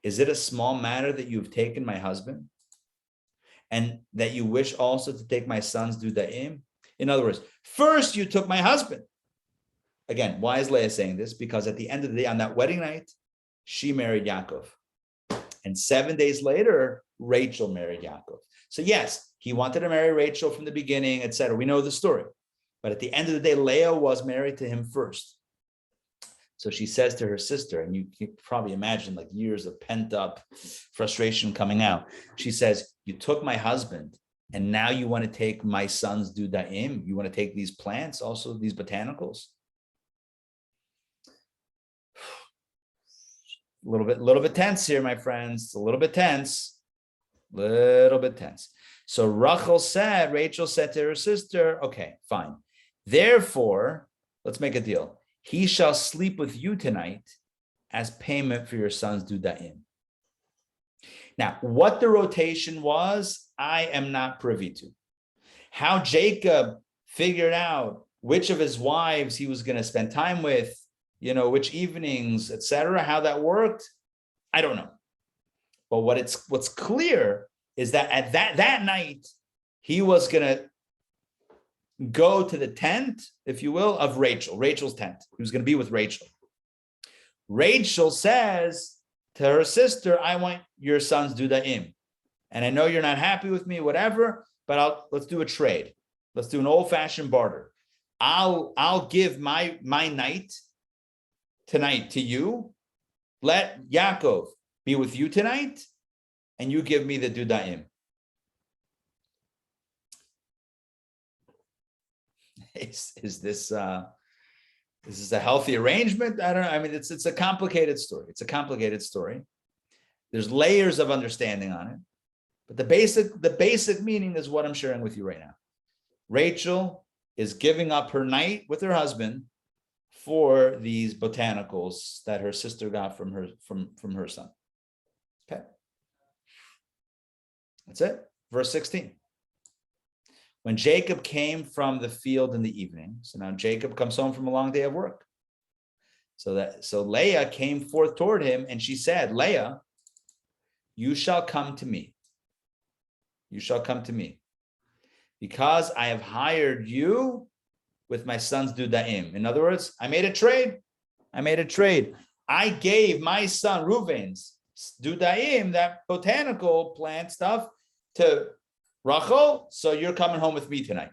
is it a small matter that you've taken my husband? And that you wish also to take my sons dudaim? In other words, first you took my husband. Again, why is Leah saying this? Because at the end of the day, on that wedding night, she married Yaakov. And 7 days later, Rachel married Yaakov. So yes, he wanted to marry Rachel from the beginning, etc. We know the story. But at the end of the day, Leah was married to him first. So she says to her sister, and you can probably imagine like years of pent up frustration coming out. She says, you took my husband, and now you want to take my son's dudaim? You want to take these plants, also these botanicals? A little bit tense here, my friends. It's a little bit tense. So Rachel said to her sister, okay, fine. Therefore, let's make a deal. He shall sleep with you tonight as payment for your son's dudaim. Now, what the rotation was, I am not privy to. How Jacob figured out which of his wives he was going to spend time with, which evenings, etc., how that worked, I don't know. But what's clear is that at that night, he was going to go to the tent, if you will, of Rachel's tent. He was going to be with Rachel. Rachel says to her sister, I want your son's dudaim. And I know you're not happy with me, whatever, but let's do a trade. Let's do an old-fashioned barter. I'll give my night tonight to you. Let Yaakov be with you tonight, and you give me the dudaim. Is this a healthy arrangement? I don't know. I mean, it's a complicated story. It's a complicated story. There's layers of understanding on it, but the basic meaning is what I'm sharing with you right now. Rachel is giving up her night with her husband for these botanicals that her sister got from her son. Okay, that's it. Verse 16. When Jacob came from the field in the evening, so now Jacob comes home from a long day of work. So Leah came forth toward him, and she said, Leah, you shall come to me. You shall come to me, because I have hired you with my son's dudaim. In other words, I made a trade. I gave my son Reuven's dudaim, that botanical plant stuff, to Rachel, so you're coming home with me tonight.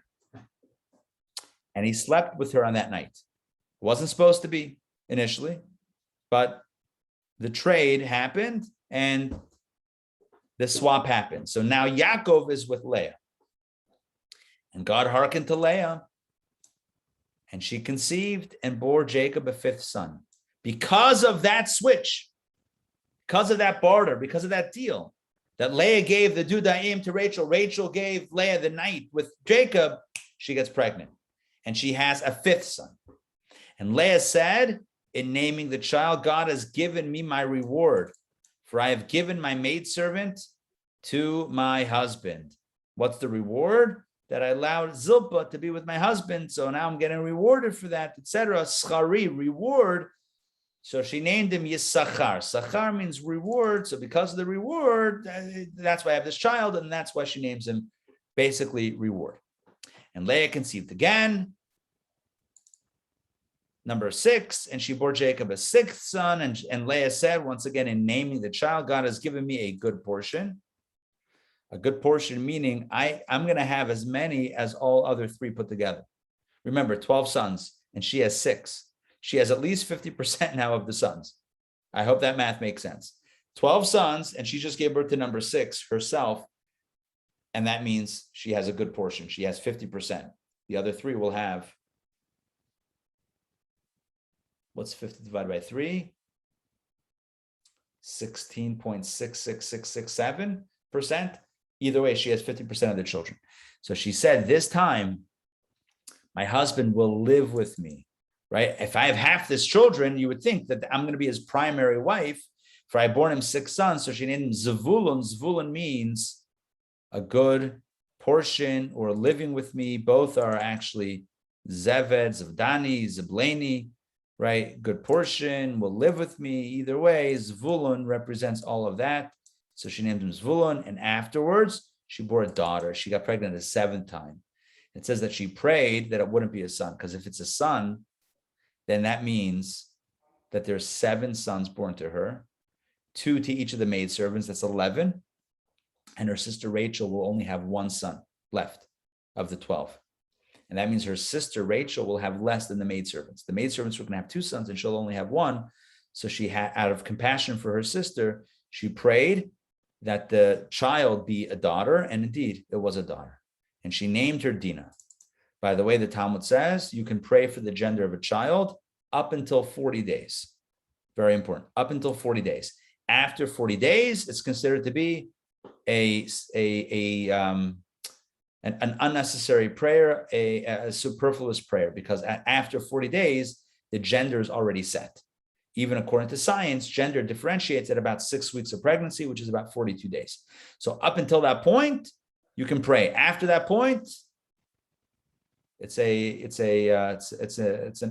And he slept with her on that night. It wasn't supposed to be initially, but the trade happened and the swap happened. So now Yaakov is with Leah. And God hearkened to Leah, and she conceived and bore Jacob a fifth son. Because of that switch, because of that barter, because of that deal, that Leah gave the dudaim to Rachel, Rachel gave Leah the night with Jacob, she gets pregnant. And she has a fifth son. And Leah said, in naming the child, God has given me my reward, for I have given my maidservant to my husband. What's the reward? That I allowed Zilpah to be with my husband, so now I'm getting rewarded for that, etc. Schari, reward. So she named him Yisachar. Sachar means reward. So because of the reward, that's why I have this child, and that's why she names him basically reward. And Leah conceived again. Number 6, and she bore Jacob a sixth son. And Leah said, once again, in naming the child, God has given me a good portion. A good portion meaning I'm going to have as many as all other 3 put together. Remember, 12 sons, and she has 6. She has at least 50% now of the sons. I hope that math makes sense. 12 sons, and she just gave birth to number 6 herself. And that means she has a good portion. She has 50%. The other 3 will have, what's 50 divided by 3? 16.66667%. Either way, she has 50% of the children. So she said, this time, my husband will live with me, right? If I have half this children, you would think that I'm going to be his primary wife, for I born him 6 sons. So she named him Zvulun. Zvulun means a good portion or living with me. Both are actually Zeved, Zvdani, Zibleni, right? Good portion, will live with me. Either way, Zvulun represents all of that. So she named him Zvulun, and afterwards she bore a daughter. She got pregnant a 7th time. It says that she prayed that it wouldn't be a son, because if it's a son, then that means that there's 7 sons born to her, 2 to each of the maidservants, that's 11. And her sister Rachel will only have 1 son left of the 12. And that means her sister Rachel will have less than the maidservants. The maidservants are going to have 2 sons and she'll only have 1. So she had, out of compassion for her sister, she prayed that the child be a daughter, and indeed it was a daughter. And she named her Dinah. By the way, the Talmud says you can pray for the gender of a child up until 40 days. Very important. Up until 40 days. After 40 days, it's considered to be an unnecessary prayer, a superfluous prayer, because after 40 days, the gender is already set. even according to science, gender differentiates at about 6 weeks of pregnancy, which is about 42 days. So up until that point, you can pray. After that point, it's an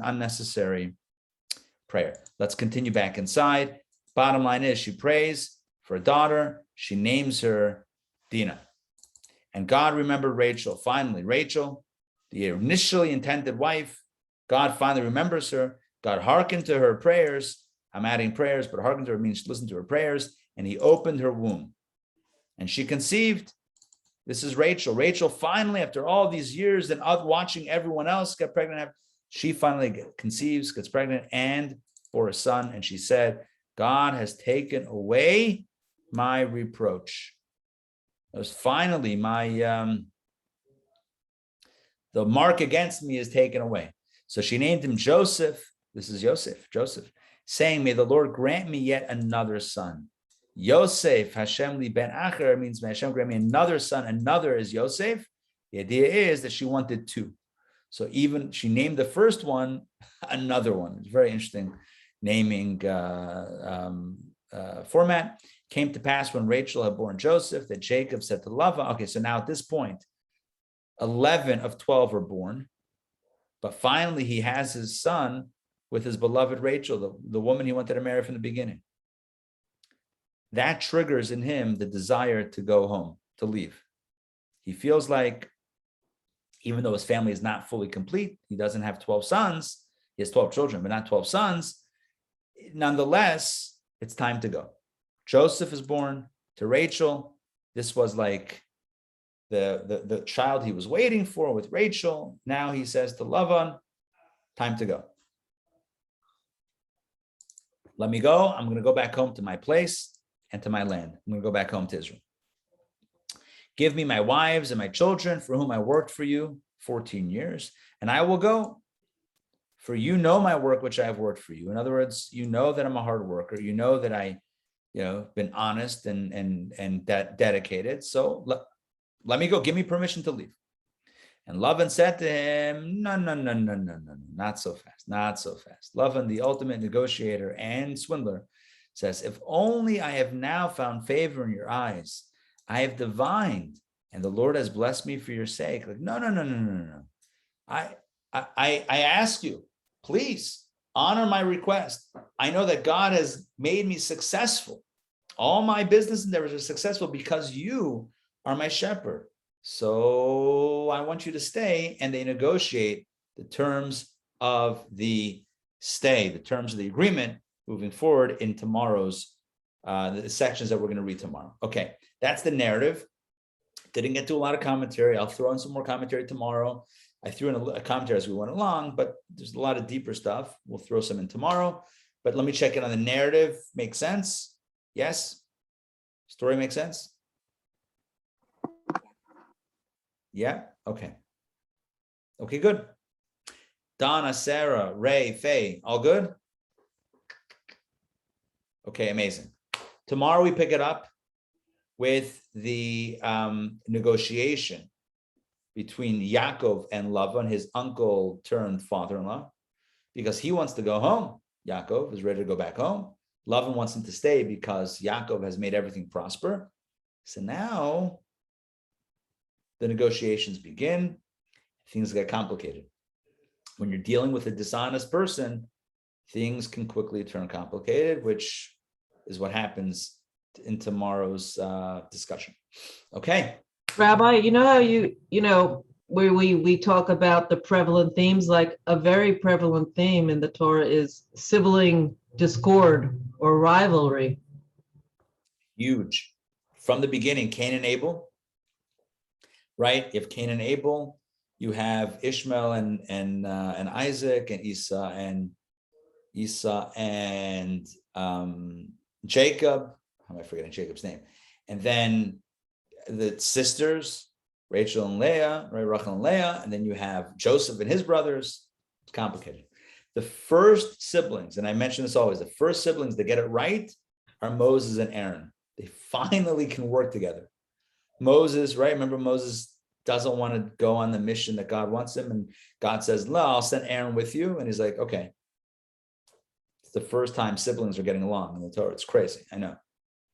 unnecessary prayer. Let's continue back inside. Bottom line is, she prays for a daughter. She names her Dinah. And God remembered Rachel. Finally, Rachel, the initially intended wife, God finally remembers her. God hearkened to her prayers. I'm adding prayers, but hearkened to her means listen to her prayers. And he opened her womb. And she conceived. This is Rachel. Rachel finally, after all these years and watching everyone else get pregnant, she finally conceives, gets pregnant, and bore a son. And she said, God has taken away my reproach. It was finally the mark against me is taken away. So she named him Joseph. This is Joseph, saying, may the Lord grant me yet another son. Yosef, Hashem li ben acher, means may Hashem grant me another son. Another is Yosef. The idea is that she wanted two. So even she named the first one, another one. It's very interesting naming format. Came to pass when Rachel had born Joseph that Jacob said to Lavan, okay, so now at this point, 11 of 12 are born, but finally he has his son with his beloved Rachel, the woman he wanted to marry from the beginning. That triggers in him the desire to go home, to leave. He feels like, even though his family is not fully complete, he doesn't have 12 sons, he has 12 children, but not 12 sons. Nonetheless, it's time to go. Joseph is born to Rachel. This was like the child he was waiting for with Rachel. Now he says to Lavan, time to go. Let me go. I'm going to go back home to my place and to my land. I'm going to go back home to Israel. Give me my wives and my children for whom I worked for you 14 years, and I will go. For you know my work, which I have worked for you. In other words, you know that I'm a hard worker. You know that I, been honest and dedicated. So let me go. Give me permission to leave. And Lavan said to him, no, not so fast, not so fast. Lavan, the ultimate negotiator and swindler, says, if only I have now found favor in your eyes, I have divined, and the Lord has blessed me for your sake. Like, no. I ask you, please honor my request. I know that God has made me successful. All my business endeavors are successful because you are my shepherd. So I want you to stay. And they negotiate the terms of the stay, the terms of the agreement moving forward in tomorrow's the sections that we're going to read tomorrow. Okay, that's the narrative. Didn't get to a lot of commentary. I'll throw in some more commentary tomorrow. I threw in a commentary as we went along, but there's a lot of deeper stuff. We'll throw some in tomorrow. But let me check in on the narrative. Makes sense? Yes? Story makes sense? Yeah? Okay. Okay, good. Donna, Sarah, Ray, Faye, all good? Okay, amazing. Tomorrow we pick it up with the negotiation between Yaakov and Lavan, his uncle turned father-in-law, because he wants to go home. Yaakov is ready to go back home. Lavan wants him to stay because Yaakov has made everything prosper. So now the negotiations begin. Things get complicated. When you're dealing with a dishonest person, things can quickly turn complicated, which is what happens in tomorrow's discussion. Okay. Rabbi, you know how where we talk about the prevalent themes, like a very prevalent theme in the Torah is sibling discord or rivalry. Huge. From the beginning, Cain and Abel, right? You have Cain and Abel, you have Ishmael and Isaac and Esau and Jacob. How am I forgetting Jacob's name? And then the sisters, Rachel and Leah, right? Rachel and Leah, and then you have Joseph and his brothers. It's complicated. The first siblings, and I mention this always, the first siblings that get it right are Moses and Aaron. They finally can work together. Moses, right? Remember, Moses doesn't want to go on the mission that God wants him, and God says, "No, I'll send Aaron with you." And he's like, "Okay." It's the first time siblings are getting along in the Torah. It's crazy. I know.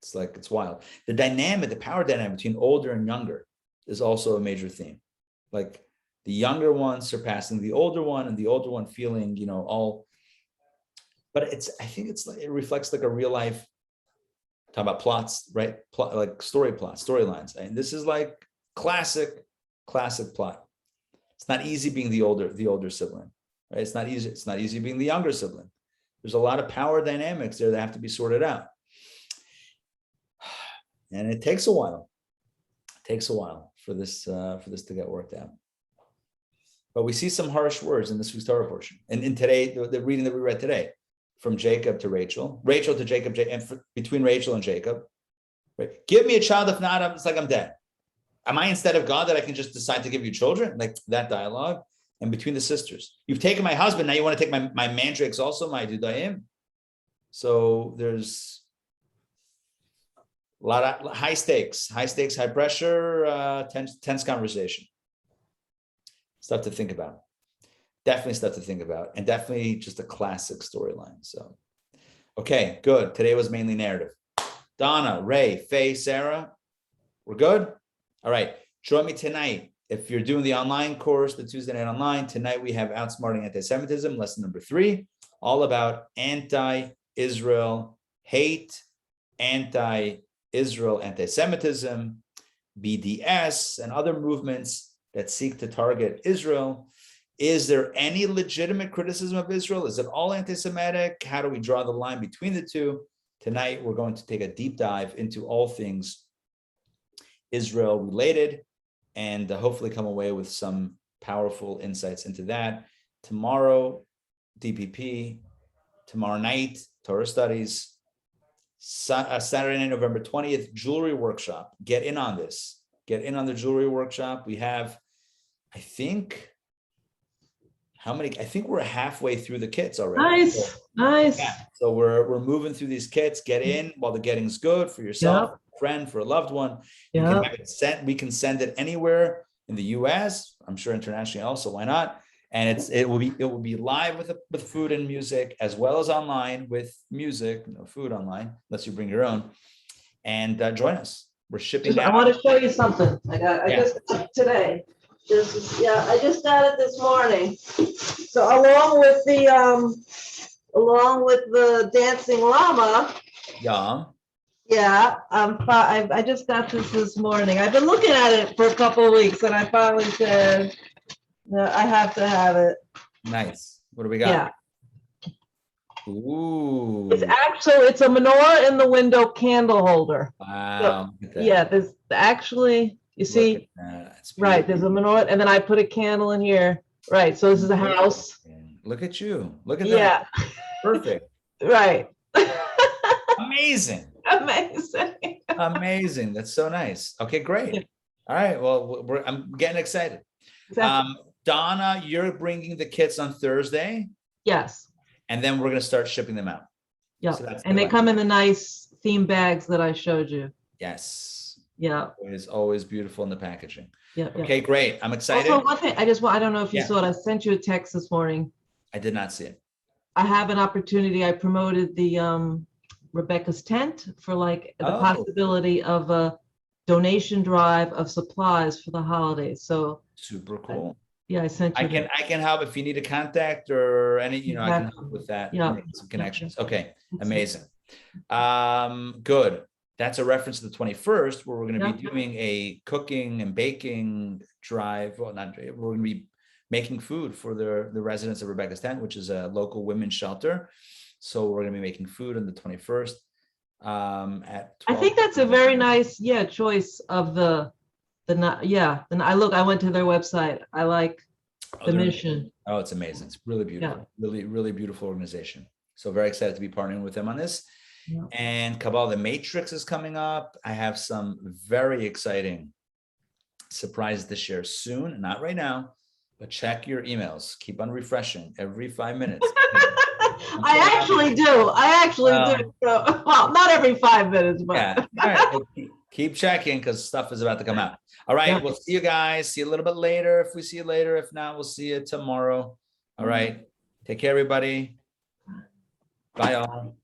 It's wild. The dynamic, the power dynamic between older and younger is also a major theme. Like the younger one surpassing the older one, and the older one feeling, all. But I think it reflects like a real life. Talk about plots, right? Like storylines. And this is like classic plot. It's not easy being the older sibling, right? It's not easy. It's not easy being the younger sibling. There's a lot of power dynamics there that have to be sorted out. And it takes a while. It takes a while for this to get worked out. But we see some harsh words in this week's Torah portion. And in today, the reading that we read today, from Jacob to Rachel to Jacob, and between Rachel and Jacob, right? Give me a child, if not, it's like I'm dead. Am I instead of God that I can just decide to give you children? Like that dialogue. And between the sisters, you've taken my husband, now you want to take my mandrakes also, my dudayim. So there's a lot of high stakes, high pressure, tense conversation. Stuff to think about. Definitely stuff to think about, and definitely just a classic storyline. So, okay, good. Today was mainly narrative. Donna, Ray, Faye, Sarah, we're good? All right, join me tonight. If you're doing the online course, the Tuesday night online, tonight we have Outsmarting Anti-Semitism, lesson number 3, all about anti-Israel hate, anti-Israel anti-Semitism, BDS, and other movements that seek to target Israel. Is there any legitimate criticism of Israel? Is it all anti-Semitic? How do we draw the line between the two? Tonight, we're going to take a deep dive into all things Israel related, and hopefully come away with some powerful insights into that. Tomorrow, DPP. Tomorrow night, Torah studies. Saturday night, November 20th, jewelry workshop. Get in on this. Get in on the jewelry workshop. We have, I think we're halfway through the kits already. Nice. Yeah, so we're moving through these kits. Get in while the getting's good for yourself, a friend, for a loved one. You can have it sent. We can send it anywhere in the U.S. I'm sure internationally also. Why not? And it will be live with food and music, as well as online with music, no food online unless you bring your own. And join us. We're shipping out. I want to show you something. I just today. I just got it this morning. So along with the dancing llama. Yeah, I just got this morning. I've been looking at it for a couple of weeks, and I finally said, no, I have to have it. Nice. What do we got? Yeah. Ooh. It's a menorah in the window candle holder. Wow. So, yeah, there's actually, you see, right, there's a menorah, and then I put a candle in here. Right, so this is a house. Look at you. Look at that. Yeah. Perfect. Right. Amazing. Amazing. That's so nice. Okay, great. All right, well, I'm getting excited. Exactly. Donna, you're bringing the kits on Thursday. Yes. And then we're going to start shipping them out. Yeah. So and they come in the nice theme bags that I showed you. Yes. Yeah. It's always beautiful in the packaging. Yeah. Okay, great. I'm excited. Also, one thing, I don't know if you saw it. I sent you a text this morning. I did not see it. I have an opportunity. I promoted the Rebecca's tent for the possibility of a donation drive of supplies for the holidays. So super cool. I sent you. I can help if you need a contact or any, I can help with that. Yeah. Some connections. Okay. Amazing. Good. That's a reference to the 21st, where we're going to be doing a cooking and baking drive. Well, we're going to be making food for the residents of Rebecca's Tent, which is a local women's shelter. So we're going to be making food on the 21st. At 12. I think that's a very nice, choice of and I went to their website. I like the mission. Amazing. Oh, it's amazing. It's really beautiful. Really, really beautiful organization. So very excited to be partnering with them on this. Yeah. And Kabbalah, the Matrix is coming up. I have some very exciting surprises to share soon. Not right now, but check your emails. Keep on refreshing every 5 minutes. I actually do. Well, not every 5 minutes, but yeah. All right. Well, keep checking, because stuff is about to come out. All right. Yeah. We'll see you guys. See you a little bit later. If we see you later, if not, we'll see you tomorrow. All right. Take care, everybody. Bye all.